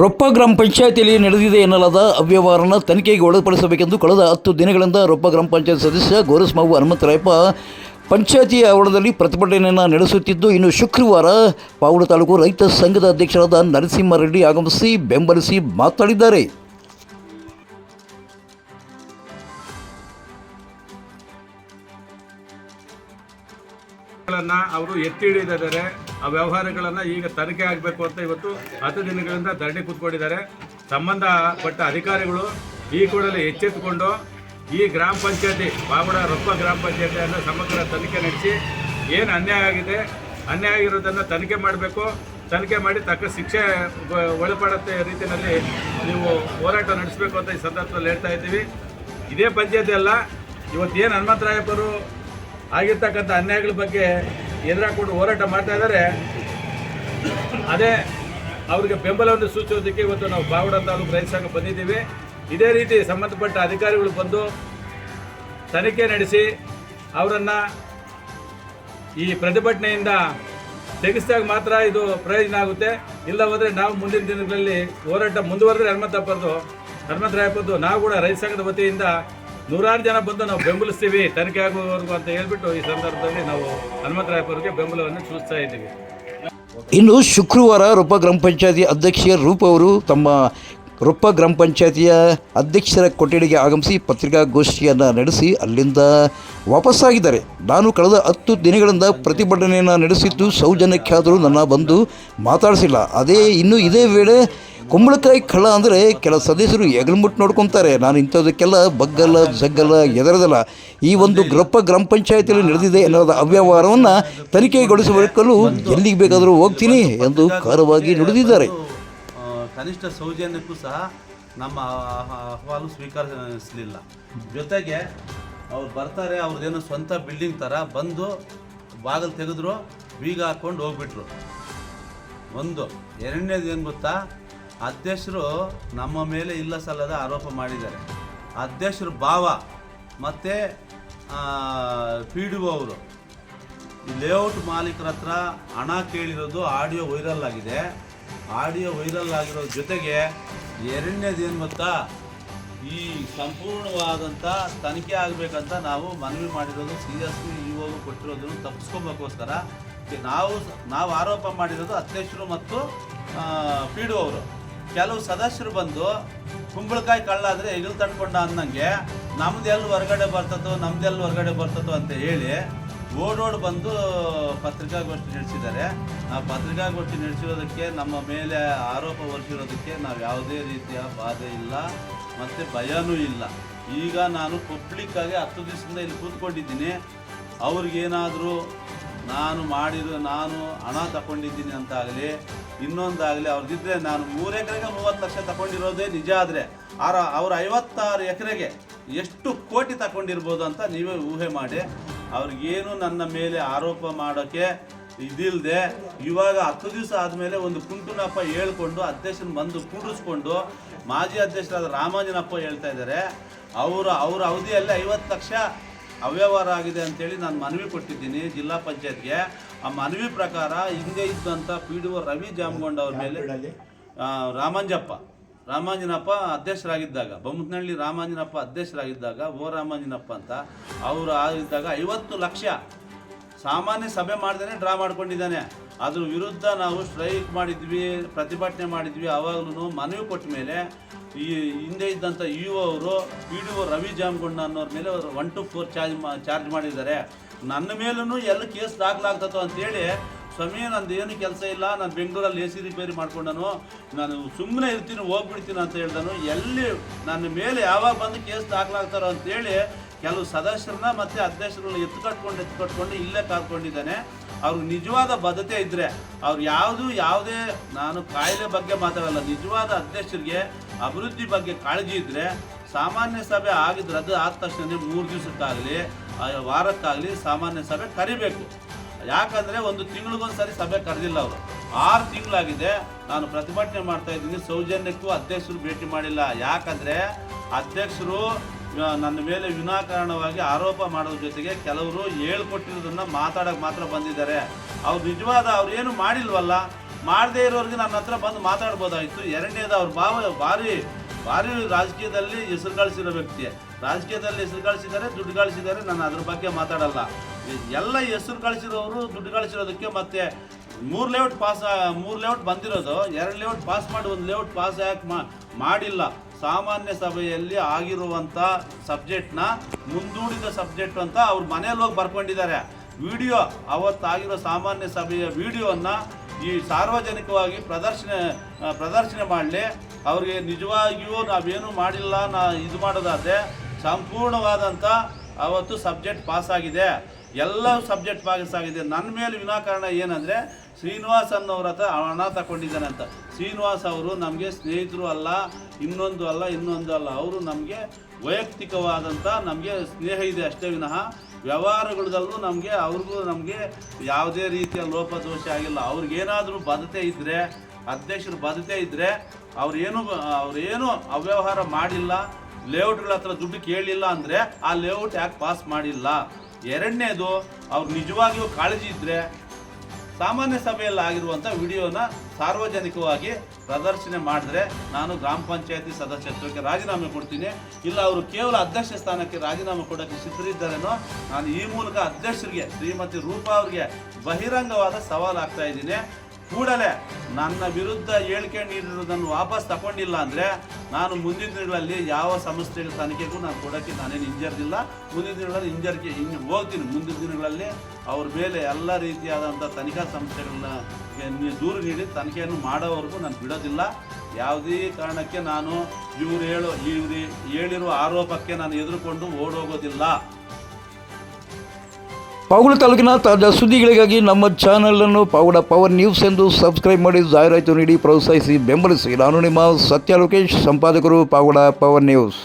ರೊಪ್ಪ ಗ್ರಾಮ ಪಂಚಾಯತಿಯಲ್ಲಿ ನಡೆದಿದೆ ಎನ್ನಲಾದ ಅವ್ಯವಹಾರನ ತನಿಖೆಗೆ ಒಳಪಡಿಸಬೇಕೆಂದು ಕಳೆದ 10 ದಿನಗಳಿಂದ ರೊಪ್ಪ ಗ್ರಾಮ ಪಂಚಾಯತ್ ಸದಸ್ಯ ಗೋರಸ್ಮಾವು ಹನುಮಂತರಾಯಪ್ಪ ಪಂಚಾಯತಿಯ ಆವರಣದಲ್ಲಿ ಪ್ರತಿಭಟನೆಯನ್ನು ನಡೆಸುತ್ತಿದ್ದು, ಇನ್ನು ಶುಕ್ರವಾರ ಪಾವಡ ತಾಲೂಕು ರೈತ ಸಂಘದ ಅಧ್ಯಕ್ಷರಾದ ನರಸಿಂಹರೆಡ್ಡಿ ಆಗಮಿಸಿ ಬೆಂಬಲಿಸಿ ಮಾತನಾಡಿದ್ದಾರೆ. ಅವರು ಎತ್ತಿ ಹಿಡಿದಿದ್ದಾರೆ. ಆ ವ್ಯವಹಾರಗಳನ್ನು ಈಗ ತನಿಖೆ ಆಗಬೇಕು ಅಂತ ಇವತ್ತು 10 ದಿನಗಳಿಂದ ಧರಣಿ ಕೂತ್ಕೊಂಡಿದ್ದಾರೆ. ಸಂಬಂಧಪಟ್ಟ ಅಧಿಕಾರಿಗಳು ಈ ಕೂಡಲೇ ಎಚ್ಚೆತ್ತುಕೊಂಡು ಈ ಗ್ರಾಮ ಪಂಚಾಯತಿ ಪಾವಡ ರೊಪ್ಪ ಗ್ರಾಮ ಪಂಚಾಯತಿಯನ್ನು ಸಮಗ್ರ ತನಿಖೆ ನಡೆಸಿ ಏನು ಅನ್ಯಾಯ ಆಗಿದೆ, ಅನ್ಯಾಯ ಆಗಿರೋದನ್ನು ತನಿಖೆ ಮಾಡಬೇಕು. ತನಿಖೆ ಮಾಡಿ ತಕ್ಕ ಶಿಕ್ಷೆ ಒಳಪಡುತ್ತೆ ರೀತಿಯಲ್ಲಿ ನೀವು ಹೋರಾಟ ನಡೆಸಬೇಕು ಅಂತ ಈ ಸಂದರ್ಭದಲ್ಲಿ ಹೇಳ್ತಾ ಇದ್ದೀವಿ. ಇದೇ ಪಂಚಾಯತಿ ಅಲ್ಲ, ಇವತ್ತೇನು ಹನುಮಂತರಾಯಪ್ಪರು ಆಗಿರ್ತಕ್ಕಂಥ ಅನ್ಯಾಯಗಳ ಬಗ್ಗೆ ಎದುರಾಕೊಂಡು ಹೋರಾಟ ಮಾಡ್ತಾ ಇದ್ದಾರೆ. ಅದೇ ಅವರಿಗೆ ಬೆಂಬಲವನ್ನು ಸೂಚಿಸೋದಕ್ಕೆ ಇವತ್ತು ನಾವು ಪಾವಡ ತಾಲೂಕು ರೈತ ಸಂಘ ಬಂದಿದ್ದೀವಿ. ಇದೇ ರೀತಿ ಸಂಬಂಧಪಟ್ಟ ಅಧಿಕಾರಿಗಳು ಬಂದು ತನಿಖೆ ನಡೆಸಿ ಅವರನ್ನು ಈ ಪ್ರತಿಭಟನೆಯಿಂದ ತೆಗೆಸಿದಾಗ ಮಾತ್ರ ಇದು ಪ್ರಯೋಜನ ಆಗುತ್ತೆ. ಇಲ್ಲ ಹೋದರೆ ನಾವು ಮುಂದಿನ ದಿನಗಳಲ್ಲಿ ಹೋರಾಟ ಮುಂದುವರೆದ್ರೆ ಹನುಮಂತರಾಯಪ್ಪದ್ದು ನಾವು ಕೂಡ ರೈತ ಸಂಘದ ವತಿಯಿಂದ 100 ಜನ ಬಂದು ನಾವು ಬೆಂಬಲಿಸ್ತೀವಿ ತನಿಖೆ ಆಗುವವರೆಗೂ ಅಂತ ಹೇಳ್ಬಿಟ್ಟು ಈ ಸಂದರ್ಭದಲ್ಲಿ ನಾವು ಹನುಮಂತರಾಯಪ್ಪರಿಗೆ ಬೆಂಬಲವನ್ನು ಸೂಚಿಸ್ತಾ ಇದ್ದೀವಿ. ಇನ್ನು ಶುಕ್ರವಾರ ರೊಪ್ಪ ಗ್ರಾಮ ಪಂಚಾಯತಿ ಅಧ್ಯಕ್ಷ ರೂಪ ಅವರು ತಮ್ಮ ರೊಪ್ಪ ಗ್ರಾಮ ಪಂಚಾಯತಿಯ ಅಧ್ಯಕ್ಷರ ಕೊಠಡಿಗೆ ಆಗಮಿಸಿ ಪತ್ರಿಕಾಗೋಷ್ಠಿಯನ್ನು ನಡೆಸಿ ಅಲ್ಲಿಂದ ವಾಪಸ್ಸಾಗಿದ್ದಾರೆ. ನಾನು ಕಳೆದ 10 ದಿನಗಳಿಂದ ಪ್ರತಿಭಟನೆಯನ್ನು ನಡೆಸಿದ್ದು ಸೌಜನ್ಯಕ್ಕಾದರೂ ನನ್ನ ಬಂದು ಮಾತಾಡಿಸಿಲ್ಲ. ಇದೇ ವೇಳೆ ಕುಂಬಳಕಾಯಿ ಕಳ್ಳ ಅಂದರೆ ಕೆಲ ಸದಸ್ಯರು ಎಗಲ್ಮುಟ್ಟು ನೋಡ್ಕೊತಾರೆ. ನಾನು ಇಂಥದಕ್ಕೆಲ್ಲ ಬಗ್ಗಲ್ಲ ಜಗ್ಗಲ್ಲ ಎದರದಲ್ಲ. ಈ ಒಂದು ರೊಪ್ಪ ಗ್ರಾಮ ಪಂಚಾಯತಿಯಲ್ಲಿ ನಡೆದಿದೆ ಎನ್ನುವ ಅವ್ಯವಹಾರವನ್ನು ತನಿಖೆಗೊಳಿಸಬೇಕಲು ಎಲ್ಲಿಗೆ ಬೇಕಾದರೂ ಹೋಗ್ತೀನಿ ಎಂದು ಖಾರವಾಗಿ ನುಡಿದಿದ್ದಾರೆ. ಕನಿಷ್ಠ ಸೌಜನ್ಯಕ್ಕೂ ಸಹ ನಮ್ಮ ಅಹವಾಲು ಸ್ವೀಕರಿಸಲಿಲ್ಲ. ಜೊತೆಗೆ ಅವ್ರು ಬರ್ತಾರೆ, ಅವ್ರದ್ದೇನೋ ಸ್ವಂತ ಬಿಲ್ಡಿಂಗ್ ಥರ ಬಂದು ಬಾಗಿಲು ತೆಗೆದ್ರು, ಬೀಗ ಹಾಕ್ಕೊಂಡು ಹೋಗ್ಬಿಟ್ರು. ಒಂದು ಎರಡನೇದು ಏನು ಗೊತ್ತಾ, ಅಧ್ಯಕ್ಷರು ನಮ್ಮ ಮೇಲೆ ಇಲ್ಲ ಸಲ್ಲದ ಆರೋಪ ಮಾಡಿದ್ದಾರೆ. ಅಧ್ಯಕ್ಷರು ಭಾವ ಮತ್ತು PDO ಅವರು ಈ ಲೇಔಟ್ ಮಾಲೀಕರ ಹತ್ರ ಹಣ ಕೇಳಿರೋದು ಆಡಿಯೋ ವೈರಲ್ ಆಗಿದೆ. ಆಡಿಯೋ ವೈರಲ್ ಆಗಿರೋದ್ರ ಜೊತೆಗೆ ಎರಡನೇದು ಏನು ಗೊತ್ತಾ, ಈ ಸಂಪೂರ್ಣವಾದಂಥ ತನಿಖೆ ಆಗಬೇಕಂತ ನಾವು ಮನವಿ ಮಾಡಿರೋದು CSP EO ಕೊಟ್ಟಿರೋದನ್ನು ತಪ್ಪಿಸ್ಕೊಬೇಕೋಸ್ಕರ ನಾವು ಆರೋಪ ಮಾಡಿರೋದು ಅಧ್ಯಕ್ಷರು ಮತ್ತು PDO ಅವರು. ಕೆಲವು ಸದಸ್ಯರು ಬಂದು ಕುಂಬಳಕಾಯಿ ಕಳ್ಳ ಆದರೆ ಹೆಗಲು ತಟ್ಕೊಂಡ ಅನ್ನಂಗೆ ನಮ್ದೆಲ್ಲಿ ಹೊರಗಡೆ ಬರ್ತದೋ ಅಂತ ಹೇಳಿ ಓಡೋಡು ಬಂದು ಪತ್ರಿಕಾಗೋಷ್ಠಿ ನಡೆಸಿದ್ದಾರೆ. ಆ ಪತ್ರಿಕಾಗೋಷ್ಠಿ ನಡೆಸಿರೋದಕ್ಕೆ, ನಮ್ಮ ಮೇಲೆ ಆರೋಪ ಹೊರಿಸಿರೋದಕ್ಕೆ ನಾವು ಯಾವುದೇ ರೀತಿಯ ಬಾಧೆ ಇಲ್ಲ ಮತ್ತು ಭಯನೂ ಇಲ್ಲ. ಈಗ ನಾನು ಪಬ್ಲಿಕ್ಕಾಗಿ 10 ದಿವಸದಿಂದ ಇಲ್ಲಿ ಕೂತ್ಕೊಂಡಿದ್ದೀನಿ. ಅವ್ರಿಗೇನಾದರೂ ನಾನು ಹಣ ತಗೊಂಡಿದ್ದೀನಿ ಅಂತ ಆಗಲಿ ಇನ್ನೊಂದಾಗಲಿ ಅವ್ರದ್ದಿದ್ರೆ, ನಾನು 3 ಎಕರೆಗೆ 30 ಲಕ್ಷ ತಗೊಂಡಿರೋದೇ ನಿಜ ಆದರೆ ಅವ್ರು 56 ಎಕರೆಗೆ ಎಷ್ಟು ಕೋಟಿ ತಗೊಂಡಿರ್ಬೋದು ಅಂತ ನೀವೇ ಊಹೆ ಮಾಡಿ. ಅವ್ರಿಗೇನು ನನ್ನ ಮೇಲೆ ಆರೋಪ ಮಾಡೋಕ್ಕೆ ಇದಿಲ್ಲದೆ ಇವಾಗ 10 ದಿವಸ ಆದಮೇಲೆ ಒಂದು ಕುಂಟುನಪ್ಪ ಹೇಳ್ಕೊಂಡು ಅಧ್ಯಕ್ಷನ ಬಂದು ಕೂಡಿಸ್ಕೊಂಡು ಮಾಜಿ ಅಧ್ಯಕ್ಷರಾದ ರಾಮಾಂಜನಪ್ಪ ಹೇಳ್ತಾ ಇದ್ದಾರೆ, ಅವರ ಅವಧಿಯಲ್ಲಿ 50 ಲಕ್ಷ ಅವ್ಯವಹಾರ ಆಗಿದೆ ಅಂತೇಳಿ ನಾನು ಮನವಿ ಕೊಟ್ಟಿದ್ದೀನಿ ಜಿಲ್ಲಾ ಪಂಚಾಯತ್ಗೆ. ಆ ಮನವಿ ಪ್ರಕಾರ ಹಿಂದೆ ಇದ್ದಂಥ PDO ರವಿ ಜಾಮಗೊಂಡ ಅವ್ರ ಮೇಲೆ ರಾಮಾಂಜನಪ್ಪ ಅಧ್ಯಕ್ಷರಾಗಿದ್ದಾಗ, ಬೊಮ್ಮನಹಳ್ಳಿ ರಾಮಾಂಜನಪ್ಪ ಅಧ್ಯಕ್ಷರಾಗಿದ್ದಾಗ ರಾಮಾಂಜನಪ್ಪ ಅಂತ ಅವರು ಆಗಿದ್ದಾಗ 50 ಲಕ್ಷ ಸಾಮಾನ್ಯ ಸಭೆ ಮಾಡ್ದೇ ಡ್ರಾ ಮಾಡ್ಕೊಂಡಿದ್ದಾನೆ. ಅದ್ರ ವಿರುದ್ಧ ನಾವು ಸ್ಟ್ರೈಕ್ ಮಾಡಿದ್ವಿ, ಪ್ರತಿಭಟನೆ ಮಾಡಿದ್ವಿ. ಆವಾಗಲೂ ಮನವಿ ಕೊಟ್ಟ ಮೇಲೆ ಈ ಹಿಂದೆ ಇದ್ದಂಥ EO ಅವರು PDO ರವಿ ಜಾಮಗೊಂಡ ಅನ್ನೋರ ಮೇಲೆ 1 to 4 ಚಾರ್ಜ್ ಮಾಡಿದ್ದಾರೆ. ನನ್ನ ಮೇಲೂ ಎಲ್ಲ ಕೇಸ್ ದಾಖಲಾಗ್ತದೋ ಅಂತೇಳಿ, ಸ್ವಾಮಿ ನಂದು ಏನು ಕೆಲಸ ಇಲ್ಲ, ನಾನು ಬೆಂಗಳೂರಲ್ಲಿ AC ರಿಪೇರಿ ಮಾಡ್ಕೊಂಡನು, ನಾನು ಸುಮ್ಮನೆ ಇರ್ತೀನಿ ಹೋಗ್ಬಿಡ್ತೀನಿ ಅಂತ ಹೇಳ್ದನು. ಎಲ್ಲಿ ನನ್ನ ಮೇಲೆ ಯಾವಾಗ ಬಂದು ಕೇಸ್ ದಾಖಲಾಗ್ತಾರೋ ಅಂತೇಳಿ ಕೆಲವು ಸದಸ್ಯರನ್ನ ಮತ್ತು ಅಧ್ಯಕ್ಷರುಗಳು ಎತ್ಕಟ್ಕೊಂಡು ಇಲ್ಲೇ ಕಾದ್ಕೊಂಡಿದ್ದಾನೆ. ಅವ್ರಿಗೆ ನಿಜವಾದ ಬದ್ಧತೆ ಇದ್ದರೆ, ಅವ್ರು ಯಾವುದೇ ನಾನು ಕಾಯಿಲೆ ಬಗ್ಗೆ ಮಾತಾಡಲ್ಲ, ನಿಜವಾದ ಅಧ್ಯಕ್ಷರಿಗೆ ಅಭಿವೃದ್ಧಿ ಬಗ್ಗೆ ಕಾಳಜಿ ಇದ್ದರೆ ಸಾಮಾನ್ಯ ಸಭೆ ರದ್ದು ಆದ ತಕ್ಷಣ 3 ದಿವಸಕ್ಕಾಗಲಿ ವಾರಕ್ಕಾಗಲಿ ಸಾಮಾನ್ಯ ಸಭೆ ಕರಿಬೇಕು. ಯಾಕಂದರೆ 1 ತಿಂಗಳಿಗೊಂದು ಸರಿ ಸಭೆ ಕರೆದಿಲ್ಲ ಅವರು. 6 ತಿಂಗಳಾಗಿದೆ ನಾನು ಪ್ರತಿಭಟನೆ ಮಾಡ್ತಾ ಇದ್ದೀನಿ. ಸೌಜನ್ಯಕ್ಕೂ ಅಧ್ಯಕ್ಷರು ಭೇಟಿ ಮಾಡಿಲ್ಲ. ಯಾಕಂದರೆ ಅಧ್ಯಕ್ಷರು ನನ್ನ ಮೇಲೆ ವಿನಾಕಾರಣವಾಗಿ ಆರೋಪ ಮಾಡೋದ್ರ ಜೊತೆಗೆ ಕೆಲವರು ಹೇಳ್ಕೊಟ್ಟಿರೋದನ್ನು ಮಾತಾಡೋಕ್ಕೆ ಮಾತ್ರ ಬಂದಿದ್ದಾರೆ. ಅವ್ರು ಏನು ಮಾಡಿಲ್ವಲ್ಲ, ಮಾಡದೇ ಇರೋರಿಗೆ ನನ್ನ ಹತ್ರ ಬಂದು ಮಾತಾಡ್ಬೋದಾಯಿತು. ಎರಡನೇದು ಅವ್ರ ಭಾರಿ ರಾಜಕೀಯದಲ್ಲಿ ಹೆಸರು ಗಳಿಸಿರೋ ವ್ಯಕ್ತಿ, ರಾಜಕೀಯದಲ್ಲಿ ಹೆಸರು ಗಳಿಸಿದ್ದಾರೆ, ದುಡ್ಡು ಗಳಿಸಿದ್ದಾರೆ. ನಾನು ಅದ್ರ ಬಗ್ಗೆ ಮಾತಾಡಲ್ಲ. ಎಲ್ಲ ಹೆಸರು ಗಳಿಸಿರೋರು ದುಡ್ಡು ಗಳಿಸಿರೋದಕ್ಕೆ ಮತ್ತೆ 3 ಲೇಔಟ್ ಬಂದಿರೋದು, 2 ಲೇಔಟ್ ಪಾಸ್ ಮಾಡಿ 1 ಲೇಔಟ್ ಪಾಸ್ ಯಾಕೆ ಮಾಡಿಲ್ಲ? ಸಾಮಾನ್ಯ ಸಭೆಯಲ್ಲಿ ಆಗಿರುವಂಥ ಸಬ್ಜೆಕ್ಟ್ನ ಮುಂದೂಡಿದ ಸಬ್ಜೆಕ್ಟ್ ಅಂತ ಅವ್ರ ಮನೇಲಿ ಹೋಗಿ ಬರ್ಕೊಂಡಿದ್ದಾರೆ. ವಿಡಿಯೋ ಅವತ್ತಾಗಿರೋ ಸಾಮಾನ್ಯ ಸಭೆಯ ವಿಡಿಯೋವನ್ನು ಈ ಸಾರ್ವಜನಿಕವಾಗಿ ಪ್ರದರ್ಶನ ಮಾಡಲಿ. ಅವ್ರಿಗೆ ನಿಜವಾಗಿಯೂ ನಾವೇನು ಮಾಡಿಲ್ಲ, ಇದು ಮಾಡೋದಾದರೆ ಸಂಪೂರ್ಣವಾದಂಥ ಅವತ್ತು ಸಬ್ಜೆಕ್ಟ್ ಪಾಸಾಗಿದೆ, ಎಲ್ಲ ಸಬ್ಜೆಕ್ಟ್ ಪಾಸ್ ಆಗಿದೆ. ನನ್ನ ಮೇಲೆ ವಿನಾಕಾರಣ ಏನಂದರೆ ಶ್ರೀನಿವಾಸ್ ಅನ್ನೋರ ಹತ್ರ ಹಣ ತಗೊಂಡಿದ್ದಾನೆ ಅಂತ. ಶ್ರೀನಿವಾಸ್ ಅವರು ನಮಗೆ ಸ್ನೇಹಿತರು ಅಲ್ಲ, ಇನ್ನೊಂದು ಅಲ್ಲ. ಅವರು ನಮಗೆ ವೈಯಕ್ತಿಕವಾದಂಥ ನಮಗೆ ಸ್ನೇಹ ಇದೆ ಅಷ್ಟೇ ವಿನಃ ವ್ಯವಹಾರಗಳಲ್ಲೂ ನಮಗೆ ಯಾವುದೇ ರೀತಿಯ ಲೋಪದೋಷ ಆಗಿಲ್ಲ. ಅವ್ರಿಗೇನಾದರೂ ಬದ್ಧತೆ ಇದ್ದರೆ, ಅಧ್ಯಕ್ಷರು ಬದ್ಧತೆ ಇದ್ದರೆ ಅವ್ರೇನು ಅವ್ಯವಹಾರ ಮಾಡಿಲ್ಲ, ಲೇಔಟ್ಗಳ ಹತ್ರ ದುಡ್ಡು ಕೇಳಲಿಲ್ಲ ಅಂದರೆ ಆ ಲೇಔಟ್ ಯಾಕೆ ಪಾಸ್ ಮಾಡಿಲ್ಲ? ಎರಡನೇದು, ಅವ್ರು ನಿಜವಾಗಿಯೂ ಕಾಳಜಿ ಇದ್ದರೆ ಸಾಮಾನ್ಯ ಸಭೆಯಲ್ಲಿ ಆಗಿರುವಂಥ ವಿಡಿಯೋನ ಸಾರ್ವಜನಿಕವಾಗಿ ಪ್ರದರ್ಶನ ಮಾಡಿದ್ರೆ ನಾನು ಗ್ರಾಮ ಪಂಚಾಯತಿ ಸದಸ್ಯತ್ವಕ್ಕೆ ರಾಜೀನಾಮೆ ಕೊಡ್ತೀನಿ. ಇಲ್ಲ ಅವರು ಕೇವಲ ಅಧ್ಯಕ್ಷ ಸ್ಥಾನಕ್ಕೆ ರಾಜೀನಾಮೆ ಕೊಡೋಕ್ಕೆ ಸಿದ್ಧರಿದ್ದಾರೇನೋ, ನಾನು ಈ ಮೂಲಕ ಅಧ್ಯಕ್ಷರಿಗೆ ಶ್ರೀಮತಿ ರೂಪಾ ಅವರಿಗೆ ಬಹಿರಂಗವಾದ ಸವಾಲು ಆಗ್ತಾ ಇದ್ದೀನಿ. ಕೂಡಲೇ ನನ್ನ ವಿರುದ್ಧ ಹೇಳಿಕೆ ನೀಡಿರುವುದನ್ನು ವಾಪಸ್ ತಗೊಂಡಿಲ್ಲ ಅಂದರೆ ನಾನು ಮುಂದಿನ ದಿನಗಳಲ್ಲಿ ಯಾವ ಸಂಸ್ಥೆಗಳ ತನಿಖೆಗೂ ನಾನು ಕೊಡೋಕ್ಕೆ ನಾನೇನು ಹಿಂಜರಿದಿಲ್ಲ. ಮುಂದಿನ ದಿನಗಳಲ್ಲಿ ಹೋಗ್ತೀನಿ. ಮುಂದಿನ ದಿನಗಳಲ್ಲಿ ಅವ್ರ ಮೇಲೆ ಎಲ್ಲ ರೀತಿಯಾದಂಥ ತನಿಖಾ ಸಂಸ್ಥೆಗಳನ್ನ ದೂರು ನೀಡಿ ತನಿಖೆಯನ್ನು ಮಾಡೋವರೆಗೂ ನಾನು ಬಿಡೋದಿಲ್ಲ. ಯಾವುದೇ ಕಾರಣಕ್ಕೆ ನಾನು ಇವರು ಹೇಳಿರುವ ಆರೋಪಕ್ಕೆ ನಾನು ಎದುರುಕೊಂಡು ಓಡೋಗೋದಿಲ್ಲ. ಪಾವಗಡ ತಾಲೂಕಿನ ತಾಜಾ ಸುದ್ದಿಗಳಿಗಾಗಿ ನಮ್ಮ ಚಾನಲನ್ನು ಪಾವಗಡ ಪವರ್ ನ್ಯೂಸ್ ಎಂದು ಸಬ್ಸ್ಕ್ರೈಬ್ ಮಾಡಿ ಜಾಹೀರಾತು ನೀಡಿ ಪ್ರೋತ್ಸಾಹಿಸಿ ಬೆಂಬಲಿಸಿ. ನಾನು ನಿಮ್ಮ ಸತ್ಯ ಲೋಕೇಶ್, ಸಂಪಾದಕರು, ಪಾವಗಡ ಪವರ್ ನ್ಯೂಸ್.